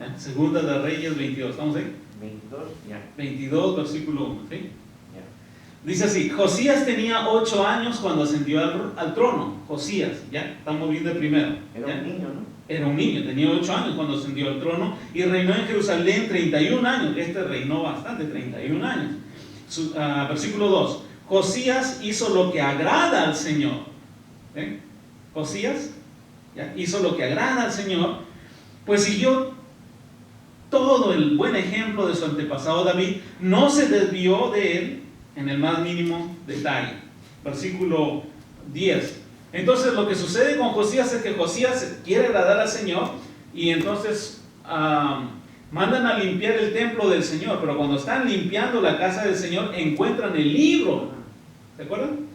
¿Ya? Segunda de Reyes 22, ¿estamos ahí? 22, ya. 22, versículo 1, ¿sí? Ya. Dice así: Josías tenía 8 años cuando ascendió al trono. Josías, ¿ya? Estamos viendo el primero. Era ¿ya? un niño, ¿no? Era un niño, tenía 8 años cuando ascendió al trono y reinó en Jerusalén 31 años. Este reinó bastante, 31 años. Versículo 2. Josías hizo lo que agrada al Señor. Josías, ¿ya? Hizo lo que agrada al Señor, pues siguió todo el buen ejemplo de su antepasado David, no se desvió de él en el más mínimo detalle. Versículo 10. Entonces lo que sucede con Josías es que Josías quiere agradar al Señor y entonces mandan a limpiar el templo del Señor, pero cuando están limpiando la casa del Señor encuentran el libro. ¿Se acuerdan?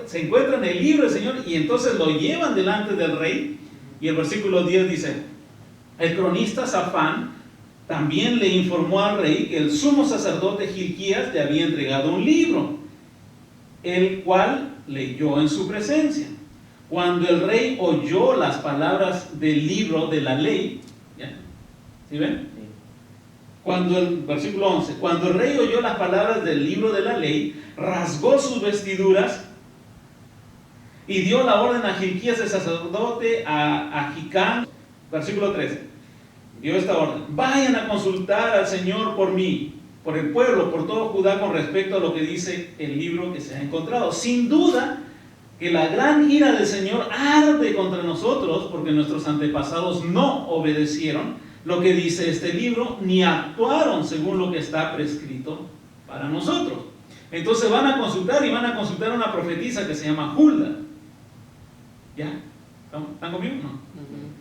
Se encuentran el libro del Señor y entonces lo llevan delante del rey. Y el versículo 10 dice: el cronista Safán también le informó al rey que el sumo sacerdote Gilquías le había entregado un libro, el cual leyó en su presencia. Cuando el rey oyó las palabras del libro de la ley, ¿ya? ¿Sí ven? Versículo 11, cuando el rey oyó las palabras del libro de la ley, rasgó sus vestiduras y dio la orden a Gilquías el sacerdote, a Ahicam. Versículo 13, dio esta orden: vayan a consultar al Señor por mí, por el pueblo, por todo Judá, con respecto a lo que dice el libro que se ha encontrado. Sin duda que la gran ira del Señor arde contra nosotros, porque nuestros antepasados no obedecieron lo que dice este libro, ni actuaron según lo que está prescrito para nosotros. Entonces van a consultar y van a consultar a una profetisa que se llama Hulda. ¿Ya? ¿Están conmigo? No.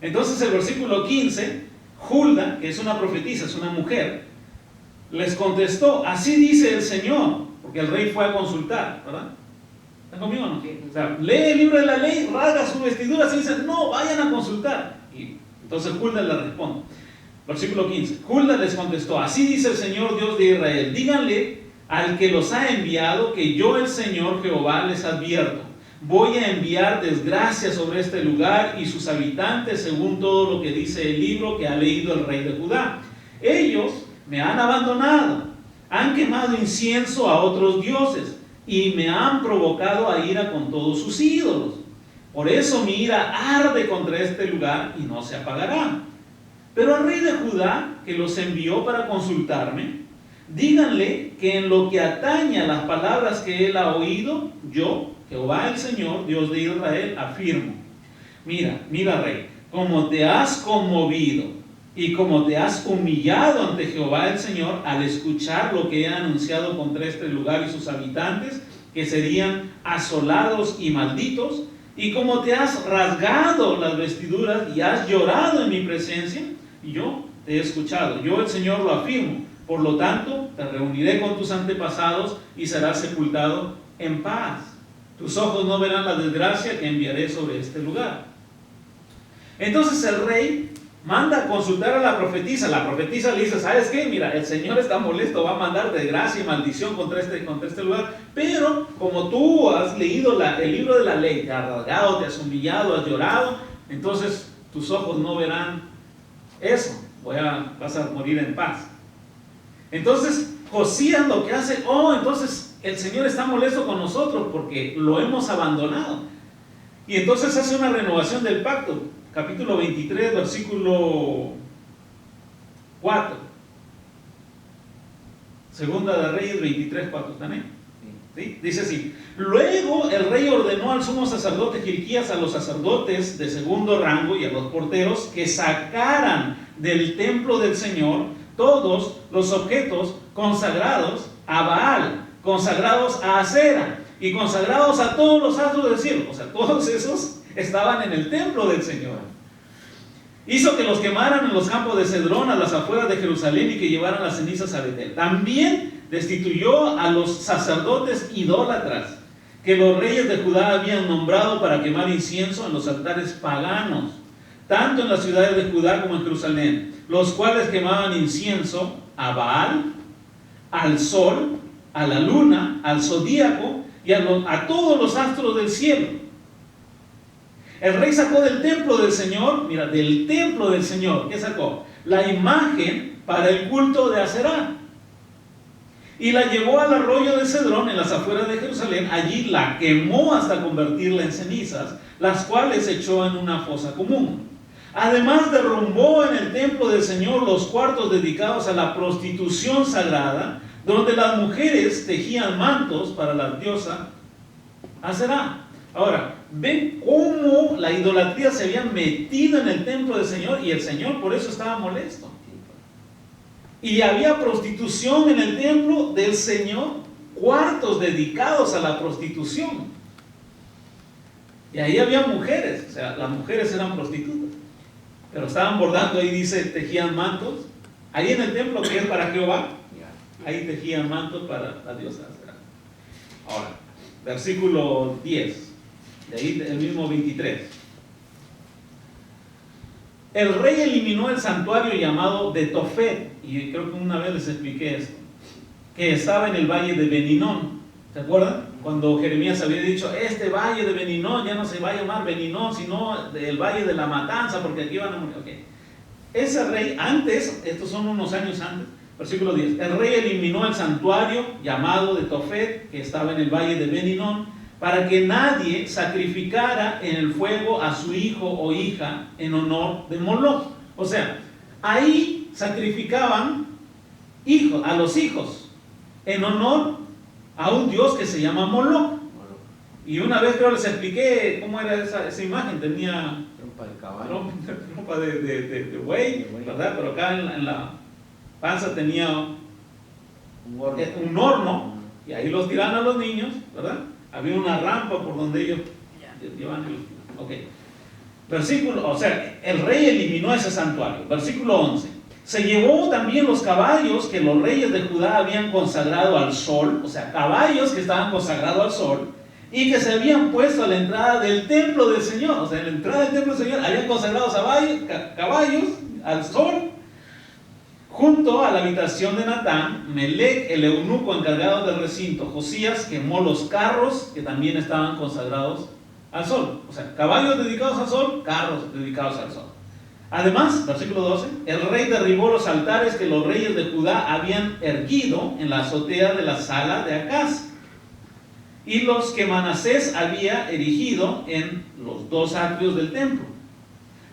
Entonces el versículo 15, Hulda, que es una profetisa, es una mujer, les contestó: así dice el Señor, porque el rey fue a consultar, ¿verdad? ¿Están conmigo o no? O sea, lee el libro de la ley, rasga sus vestiduras y dice: no, vayan a consultar. Y entonces Hulda le responde. Versículo 15, Hulda les contestó: así dice el Señor Dios de Israel, díganle al que los ha enviado que yo, el Señor Jehová, les advierto: voy a enviar desgracia sobre este lugar y sus habitantes, según todo lo que dice el libro que ha leído el rey de Judá. Ellos me han abandonado, han quemado incienso a otros dioses y me han provocado a ira con todos sus ídolos. Por eso mi ira arde contra este lugar y no se apagará. Pero al rey de Judá, que los envió para consultarme, díganle que en lo que atañe a las palabras que él ha oído, yo, Jehová el Señor, Dios de Israel, afirmo: mira rey, como te has conmovido y como te has humillado ante Jehová el Señor al escuchar lo que he anunciado contra este lugar y sus habitantes, que serían asolados y malditos, y como te has rasgado las vestiduras y has llorado en mi presencia, y yo te he escuchado, yo el Señor lo afirmo. Por lo tanto, te reuniré con tus antepasados y serás sepultado en paz. Tus ojos no verán la desgracia que enviaré sobre este lugar. Entonces el rey manda a consultar a la profetisa. La profetisa le dice: ¿sabes qué? Mira, el Señor está molesto, va a mandar desgracia y maldición contra este lugar. Pero como tú has leído el libro de la ley, te has rasgado, te has humillado, has llorado, entonces tus ojos no verán eso. Vas a morir en paz. Entonces Josías lo que hace: entonces el Señor está molesto con nosotros porque lo hemos abandonado. Y entonces hace una renovación del pacto. Capítulo 23, versículo 4. Segunda de Reyes 23, 4. ¿Están ahí? ¿Sí? Dice así: luego el rey ordenó al sumo sacerdote Gilquías, a los sacerdotes de segundo rango y a los porteros que sacaran del templo del Señor todos los objetos consagrados a Baal, consagrados a Asera y consagrados a todos los astros del cielo. O sea, todos esos estaban en el templo del Señor. Hizo que los quemaran en los campos de Cedrón, a las afueras de Jerusalén, y que llevaran las cenizas a Betel. También destituyó a los sacerdotes idólatras que los reyes de Judá habían nombrado para quemar incienso en los altares paganos, tanto en las ciudades de Judá como en Jerusalén, los cuales quemaban incienso a Baal, al sol, a la luna, al zodíaco y a todos los astros del cielo. El rey sacó del templo del Señor, del templo del Señor, ¿qué sacó? la imagen para el culto de Aserá. Y la llevó al arroyo de Cedrón en las afueras de Jerusalén. Allí la quemó hasta convertirla en cenizas, las cuales echó en una fosa común. Además derrumbó en el templo del Señor los cuartos dedicados a la prostitución sagrada, donde las mujeres tejían mantos para la diosa Aserá. Ahora, ven cómo la idolatría se había metido en el templo del Señor, y el Señor por eso estaba molesto. Y había prostitución en el templo del Señor, cuartos dedicados a la prostitución. Y ahí había mujeres, o sea, las mujeres eran prostitutas, pero estaban bordando, ahí dice, tejían mantos. Ahí en el templo que es para Jehová, ahí tejían mantos para la diosa. Ahora, versículo 10, de ahí el mismo 23. El rey eliminó el santuario llamado de Tofet, y creo que una vez les expliqué esto, que estaba en el valle de Beninón. ¿Se acuerdan? Cuando Jeremías había dicho, este valle de Beninón ya no se va a llamar Beninón, sino el valle de la matanza, porque aquí van a morir. Okay. Ese rey, antes, estos son unos años antes, versículo 10, el rey eliminó el santuario llamado de Tofet, que estaba en el valle de Beninón, para que nadie sacrificara en el fuego a su hijo o hija en honor de Moloch. O sea, ahí sacrificaban hijos, a los hijos en honor a un dios que se llama Moloch. Y una vez creo les expliqué cómo era esa imagen. Tenía trompa de caballo, trompa de buey, ¿verdad? Pero acá en la panza tenía un horno, y ahí los tiraban a los niños, ¿verdad? Había una rampa por donde ellos llevaban el... Ok. Versículo, o sea, el rey eliminó ese santuario. Versículo 11. Se llevó también los caballos que los reyes de Judá habían consagrado al sol, o sea, caballos que estaban consagrados al sol, y que se habían puesto a la entrada del templo del Señor. O sea, en la entrada del templo del Señor habían consagrado caballos al sol, junto a la habitación de Natán. Melec, el eunuco encargado del recinto, Josías, quemó los carros que también estaban consagrados al sol. O sea, caballos dedicados al sol, carros dedicados al sol. Además, versículo 12, el rey derribó los altares que los reyes de Judá habían erguido en la azotea de la sala de Acaz, y los que Manasés había erigido en los dos atrios del templo.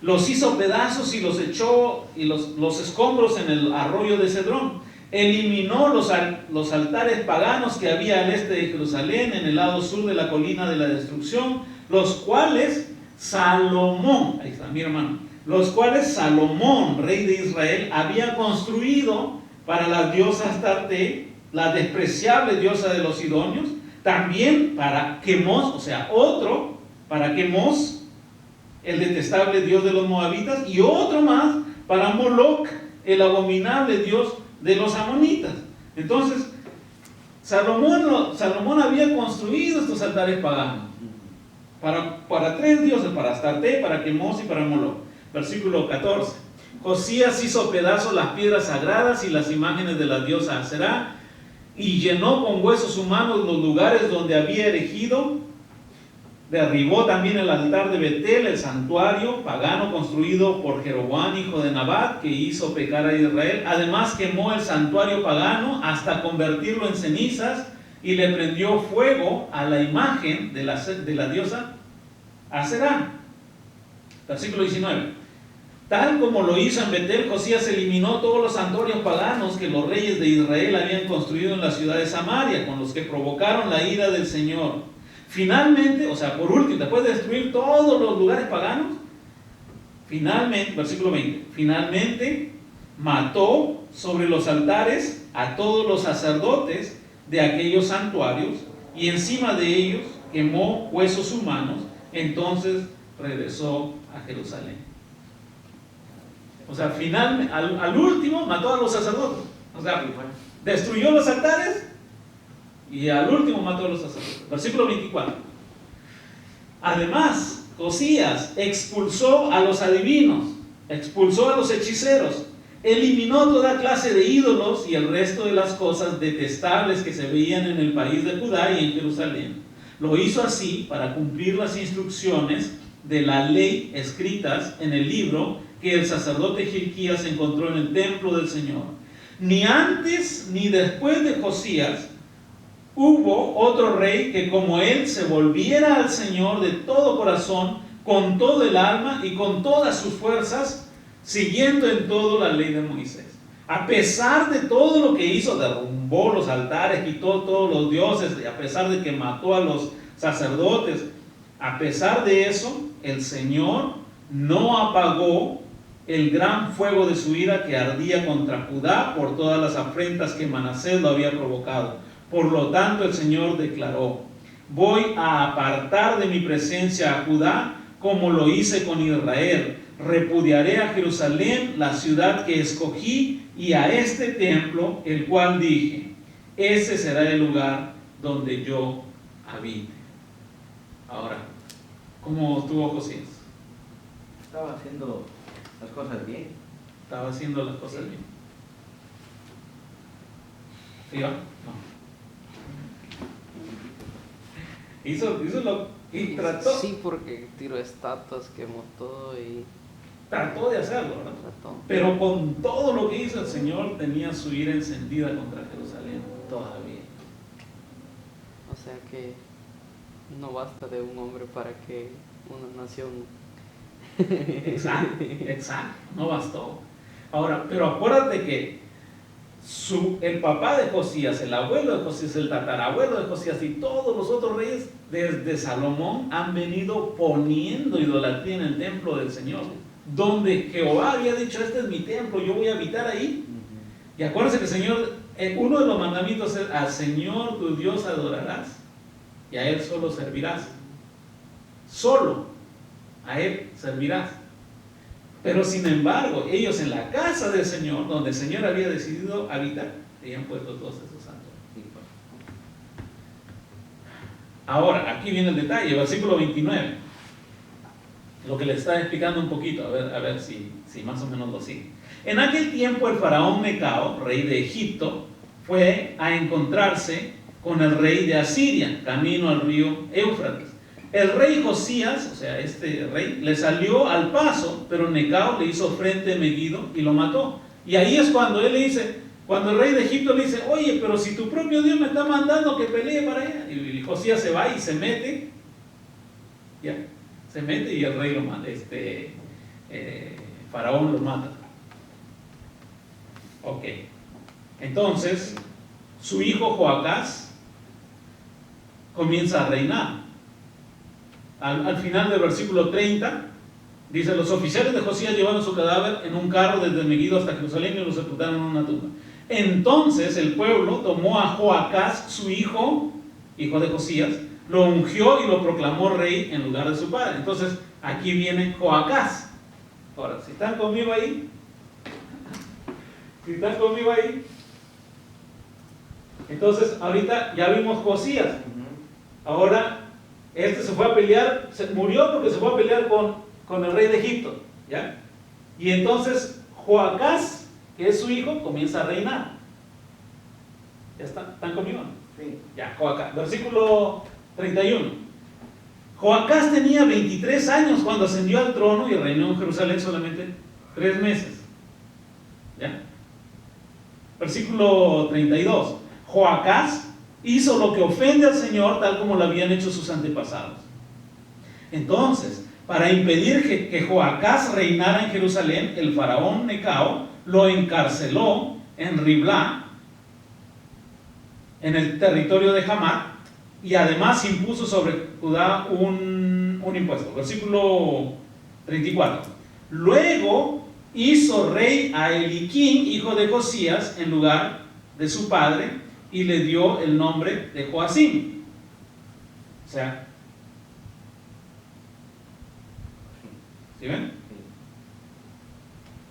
Los hizo pedazos y los echó, y los escombros en el arroyo de Cedrón. Eliminó los altares paganos que había al este de Jerusalén, en el lado sur de la colina de la destrucción, los cuales Salomón, ahí está mi hermano, los cuales Salomón, rey de Israel, había construido para la diosa Astarte, la despreciable diosa de los sidonios, también para Quemos, o sea, otro para Quemos, el detestable dios de los moabitas, y otro más para Moloch, el abominable dios de los amonitas. Entonces, Salomón había construido estos altares paganos para tres dioses, para Astarte, para Quemos y para Moloch. Versículo 14. Josías hizo pedazos las piedras sagradas y las imágenes de la diosa Aserá, y llenó con huesos humanos los lugares donde había erigido. Derribó también el altar de Betel, el santuario pagano construido por Jeroboam, hijo de Nabat, que hizo pecar a Israel. Además quemó el santuario pagano hasta convertirlo en cenizas, y le prendió fuego a la imagen de la diosa Aserá. Versículo 19. Tal como lo hizo en Betel, Josías eliminó todos los santuarios paganos que los reyes de Israel habían construido en la ciudad de Samaria, con los que provocaron la ira del Señor. Finalmente, o sea, por último, después de destruir todos los lugares paganos, finalmente, versículo 20, finalmente mató sobre los altares a todos los sacerdotes de aquellos santuarios, y encima de ellos quemó huesos humanos. Entonces regresó a Jerusalén. O sea, finalmente, al último mató a los sacerdotes. O sea, destruyó los altares y al último mató a los sacerdotes. Versículo 24. Además, Josías expulsó a los adivinos, expulsó a los hechiceros, eliminó toda clase de ídolos y el resto de las cosas detestables que se veían en el país de Judá y en Jerusalén. Lo hizo así para cumplir las instrucciones de la ley escritas en el libro que el sacerdote Hilquías encontró en el templo del Señor. Ni antes ni después de Josías hubo otro rey que como él se volviera al Señor de todo corazón, con todo el alma y con todas sus fuerzas, siguiendo en todo la ley de Moisés. A pesar de todo lo que hizo, derrumbó los altares, quitó todos los dioses, a pesar de que mató a los sacerdotes, a pesar de eso, el Señor no apagó el gran fuego de su ira que ardía contra Judá por todas las afrentas que Manasés lo había provocado. Por lo tanto, el Señor declaró: voy a apartar de mi presencia a Judá como lo hice con Israel. Repudiaré a Jerusalén, la ciudad que escogí, y a este templo, el cual dije, ese será el lugar donde yo habite. Ahora, ¿cómo estuvo Josías? Estaba haciendo las cosas bien. Estaba haciendo las cosas bien. ¿Sí va? No. Hizo lo y trató. Sí, porque tiró estatuas, quemó todo y Trató de hacerlo, ¿no? trató. Pero con todo lo que hizo el Señor tenía su ira encendida contra Jerusalén todavía. O sea que no basta de un hombre para que una nación... Exacto, no bastó. Ahora, pero acuérdate que el papá de Josías, el abuelo de Josías, el tatarabuelo de Josías y todos los otros reyes desde Salomón han venido poniendo idolatría en el templo del Señor, donde Jehová había dicho: este es mi templo, yo voy a habitar ahí. Y acuérdense que el Señor, uno de los mandamientos es: al Señor tu Dios adorarás y a Él solo servirás. Solo a Él servirás. Pero sin embargo, ellos en la casa del Señor, donde el Señor había decidido habitar, habían puesto todos esos santos. Ahora, aquí viene el detalle, versículo 29. Lo que le está explicando un poquito, a ver si más o menos lo sigue. En aquel tiempo el faraón Necao, rey de Egipto, fue a encontrarse con el rey de Asiria, camino al río Éufrates. El rey Josías, o sea, este rey, le salió al paso, pero Necao le hizo frente a Megiddo y lo mató. Y ahí es cuando él le dice, cuando el rey de Egipto le dice: oye, pero si tu propio Dios me está mandando que pelee para allá. Y Josías se va y se mete, ya, se mete y el rey lo mata, faraón lo mata. Ok, entonces su hijo Joacás comienza a reinar. Al final del versículo 30 dice: los oficiales de Josías llevaron su cadáver en un carro desde Megiddo hasta Jerusalén y lo sepultaron en una tumba. Entonces el pueblo tomó a Joacás, su hijo de Josías, lo ungió y lo proclamó rey en lugar de su padre. Entonces aquí viene Joacás. Ahora, si están conmigo ahí, entonces ahorita ya vimos Josías. Ahora este se fue a pelear, murió porque se fue a pelear con el rey de Egipto, ¿ya? Y entonces Joacás, que es su hijo, comienza a reinar. ¿Ya están conmigo? Sí. Ya, Joacás. Versículo 31. Joacás tenía 23 años cuando ascendió al trono y reinó en Jerusalén solamente 3 meses. ¿Ya? Versículo 32. Joacás hizo lo que ofende al Señor, tal como lo habían hecho sus antepasados. Entonces, para impedir que Joacás reinara en Jerusalén, el faraón Necao lo encarceló en Riblá, en el territorio de Hamat, y además impuso sobre Judá un impuesto. Versículo 34. Luego hizo rey a Eliquín, hijo de Josías, en lugar de su padre, y le dio el nombre de Joacim. O sea, ¿sí ven?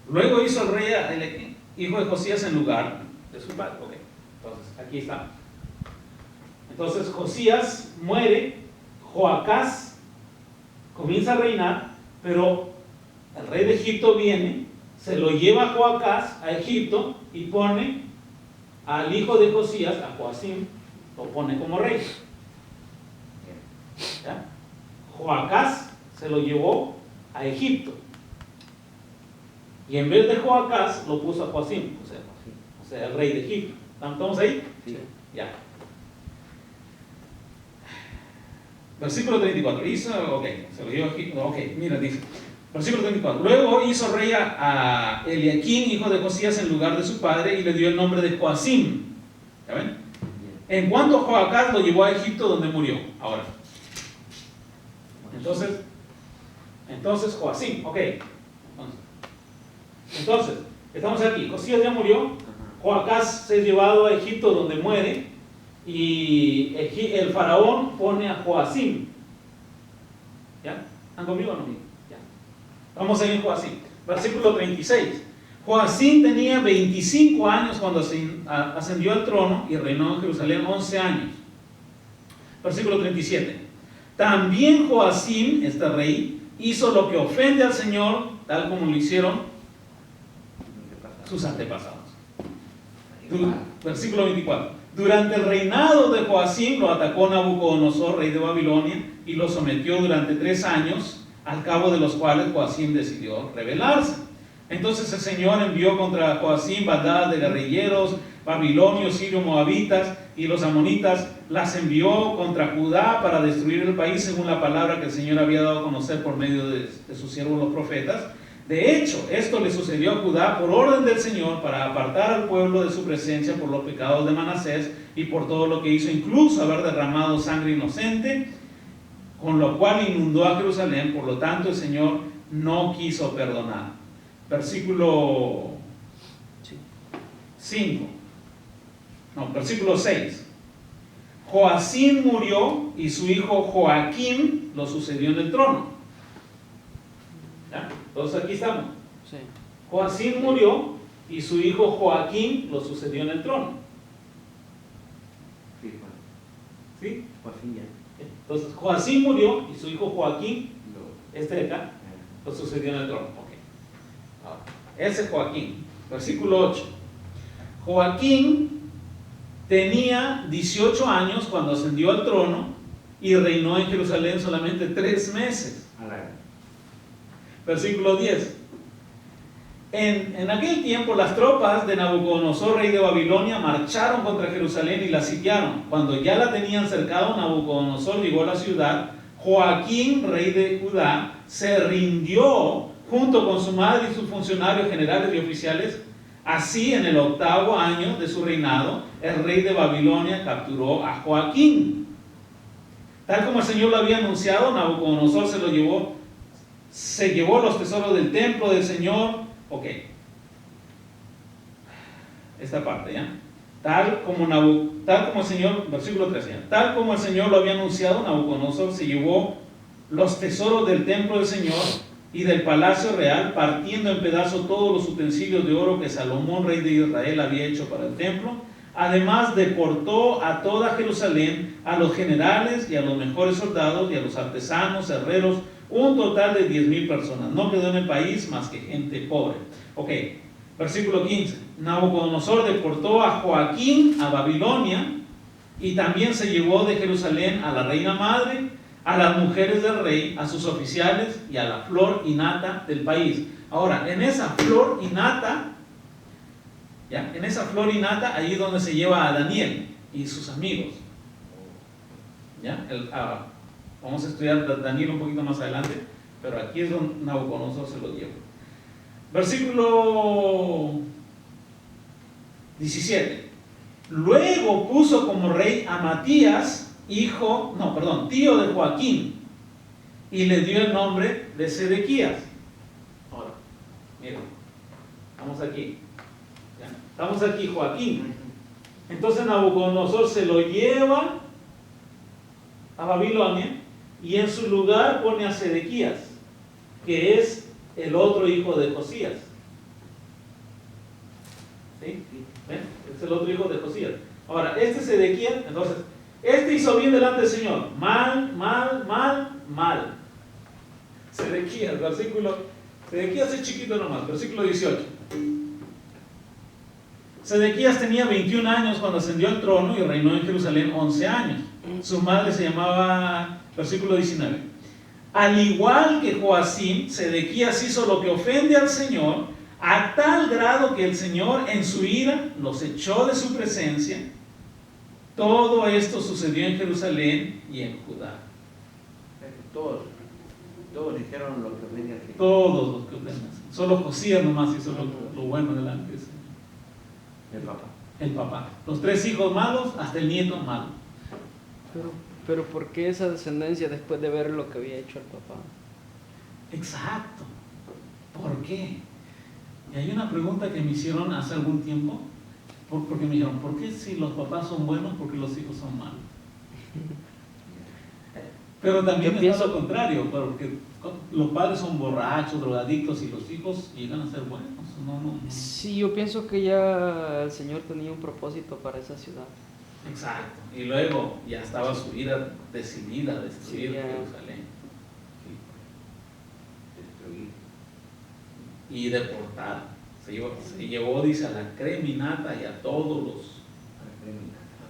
Luego hizo el rey a Eliquín, hijo de Josías, en lugar de su padre. Okay. Entonces, aquí está. Entonces Josías muere, Joacás comienza a reinar, pero el rey de Egipto viene, se lo lleva a Joacás a Egipto y pone al hijo de Josías, a Joacim, lo pone como rey. ¿Ya? Joacás se lo llevó a Egipto. Y en vez de Joacás, lo puso a Joacim, o sea, el rey de Egipto. ¿Estamos ahí? Sí. Ya. Versículo 34. Hizo, ok, se lo dio a Egipto. Ok, mira, dice. Versículo 34. Luego hizo rey a Eliaquín, hijo de Josías, en lugar de su padre, y le dio el nombre de Joacim. ¿Ya ven? En cuanto a Joacás, lo llevó a Egipto, donde murió. Ahora. Entonces Joacim, ok. Entonces, estamos aquí. Josías ya murió. Joacás se es llevado a Egipto, donde muere. Y el faraón pone a Joacim. ¿Ya? ¿Están conmigo o no? Ya. Vamos a ir en Joacim. Versículo 36. Joacim tenía 25 años cuando ascendió al trono y reinó en Jerusalén 11 años. Versículo 37. También Joacim, este rey, hizo lo que ofende al Señor, tal como lo hicieron sus antepasados. Versículo 24. Durante el reinado de Joacim lo atacó Nabucodonosor, rey de Babilonia, y lo sometió durante 3 años, al cabo de los cuales Joacim decidió rebelarse. Entonces el Señor envió contra Joacim bandadas de guerrilleros, babilonios, sirios, moabitas y los amonitas. Las envió contra Judá para destruir el país, según la palabra que el Señor había dado a conocer por medio de sus siervos los profetas. De hecho, esto le sucedió a Judá por orden del Señor para apartar al pueblo de su presencia por los pecados de Manasés y por todo lo que hizo, incluso haber derramado sangre inocente, con lo cual inundó a Jerusalén. Por lo tanto, el Señor no quiso perdonar. Versículo 5. No, versículo 6. Joacim murió y su hijo Joaquín lo sucedió en el trono. ¿Ya? Entonces aquí estamos. Sí. Joacim murió y su hijo Joaquín lo sucedió en el trono. Sí, Juan. ¿Sí? Joacim ya. Entonces Joacim murió y su hijo Joaquín, Lo- este de acá, lo sucedió en el trono. Okay. Ahora, ese es Joaquín. Versículo 8. Joaquín tenía 18 años cuando ascendió al trono y reinó en Jerusalén solamente 3 meses. Al año. Versículo 10. En aquel tiempo las tropas de Nabucodonosor, rey de Babilonia, marcharon contra Jerusalén y la sitiaron. Cuando ya la tenían cercado, Nabucodonosor llegó a la ciudad. Joaquín, rey de Judá, se rindió junto con su madre y sus funcionarios generales y oficiales. Así, en el 8º año de su reinado, el rey de Babilonia capturó a Joaquín. Tal como el Señor lo había anunciado, Nabucodonosor se llevó los tesoros del templo del Señor. Ok, esta parte ya. Tal como el Señor, versículo 13, ya. Tal como el Señor lo había anunciado, Nabucodonosor se llevó los tesoros del templo del Señor y del palacio real, partiendo en pedazos todos los utensilios de oro que Salomón, rey de Israel, había hecho para el templo. Además, deportó a toda Jerusalén, a los generales y a los mejores soldados y a los artesanos, herreros, un total de 10,000 personas. No quedó en el país más que gente pobre. Ok, versículo 15. Nabucodonosor deportó a Joaquín a Babilonia y también se llevó de Jerusalén a la reina madre, a las mujeres del rey, a sus oficiales y a la flor y nata del país. Ahora, en esa flor y nata, ¿ya? En esa flor y nata, ahí es donde se lleva a Daniel y sus amigos. ¿Ya? Vamos a estudiar Daniel un poquito más adelante, pero aquí es donde Nabucodonosor se lo lleva. Versículo 17. Luego puso como rey a Matías, tío de Joaquín, y le dio el nombre de Sedequías. Ahora, miren, estamos aquí. ¿Ya? Estamos aquí, Joaquín. Entonces Nabucodonosor se lo lleva a Babilonia y en su lugar pone a Sedequías, que es el otro hijo de Josías. ¿Sí? ¿Ven? Es el otro hijo de Josías. Ahora, este Sedequías, entonces, este hizo bien delante del Señor. Mal. Sedequías es chiquito nomás, versículo 18. Sedequías tenía 21 años cuando ascendió al trono y reinó en Jerusalén 11 años. Su madre se llamaba, versículo 19. Al igual que Joacim, Sedequías hizo lo que ofende al Señor, a tal grado que el Señor en su ira los echó de su presencia. Todo esto sucedió en Jerusalén y en Judá. Todos dijeron lo que venía aquí. Todos los que ordenan. Solo Josías nomás hizo lo bueno delante del Señor. El papá. El papá. Los 3 hijos malos, hasta el nieto malo. Pero ¿por qué esa descendencia después de ver lo que había hecho el papá? Exacto. ¿Por qué? Y hay una pregunta que me hicieron hace algún tiempo. Porque me dijeron, ¿por qué si los papás son buenos, por qué los hijos son malos? Pero también Yo es pienso lo contrario, porque los padres son borrachos, drogadictos y los hijos llegan a ser buenos. No. Sí, yo pienso que ya el Señor tenía un propósito para esa ciudad. Exacto. Y luego ya estaba su ira decidida a destruir Sí, ya. Jerusalén Destruir. y deportar. Se llevó, dice, a la creminata y a todos los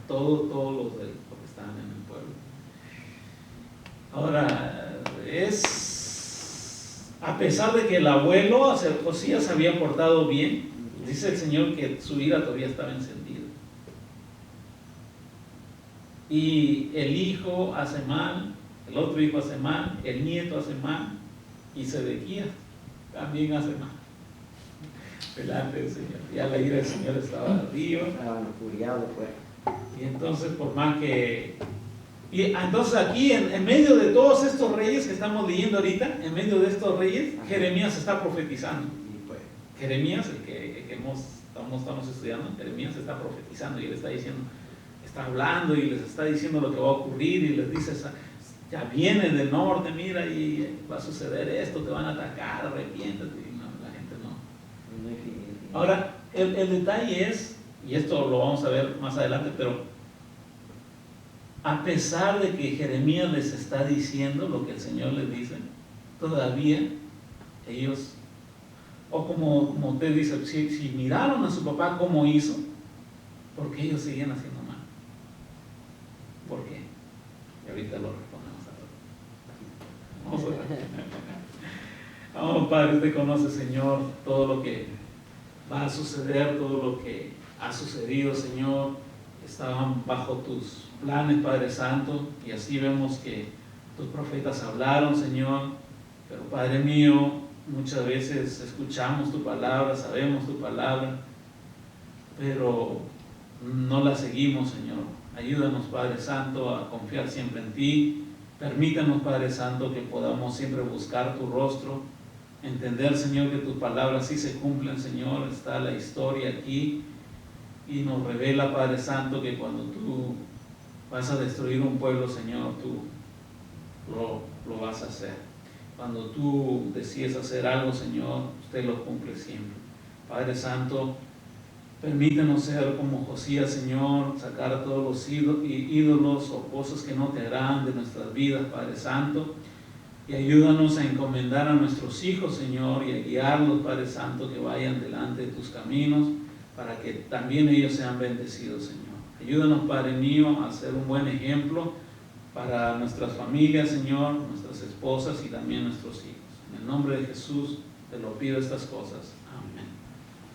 los que estaban en el pueblo. Ahora, a pesar de que el abuelo Josías se había portado bien, dice el Señor que su ira todavía estaba encendida. Y el hijo hace mal, el otro hijo hace mal, el nieto hace mal, y Sedequías también hace mal delante del Señor. Ya la ira del Señor estaba arriba. Estaban furiados, pues. Y entonces, por más que... Y entonces aquí, en medio de todos estos reyes que estamos leyendo ahorita, en medio de estos reyes, Jeremías está profetizando. Y pues, Jeremías, el que estamos estudiando, Jeremías está profetizando y le está diciendo, está hablando y les está diciendo lo que va a ocurrir y les dice, ya viene del norte, mira, y va a suceder esto, te van a atacar, arrepiéntate. Y no, la gente no. no hay fin. Ahora, el detalle es, y esto lo vamos a ver más adelante, pero a pesar de que Jeremías les está diciendo lo que el Señor les dice, todavía ellos, o como usted dice, si miraron a su papá cómo hizo, ¿por qué ellos siguen haciendo mal? ¿Por qué? Y ahorita lo respondemos a todos. Vamos a ver. Oh, Padre, usted conoce, Señor, todo lo que va a suceder, todo lo que ha sucedido, Señor. Estaban bajo tus planes, Padre Santo, y así vemos que tus profetas hablaron, Señor, pero Padre mío, muchas veces escuchamos tu palabra, sabemos tu palabra, pero no la seguimos, Señor. Ayúdanos, Padre Santo, a confiar siempre en ti. Permítanos, Padre Santo, que podamos siempre buscar tu rostro, entender, Señor, que tus palabras sí se cumplen, Señor. Está la historia aquí y nos revela, Padre Santo, que cuando tú vas a destruir un pueblo, Señor, tú lo vas a hacer. Cuando tú decides hacer algo, Señor, usted lo cumple siempre. Padre Santo, permítenos ser como Josías, Señor, sacar a todos los ídolos o cosas que no te agradan de nuestras vidas, Padre Santo, y ayúdanos a encomendar a nuestros hijos, Señor, y a guiarlos, Padre Santo, que vayan delante de tus caminos, para que también ellos sean bendecidos, Señor. Ayúdanos, Padre mío, a ser un buen ejemplo para nuestras familias, Señor, nuestras esposas y también nuestros hijos. En el nombre de Jesús te lo pido estas cosas. Amén.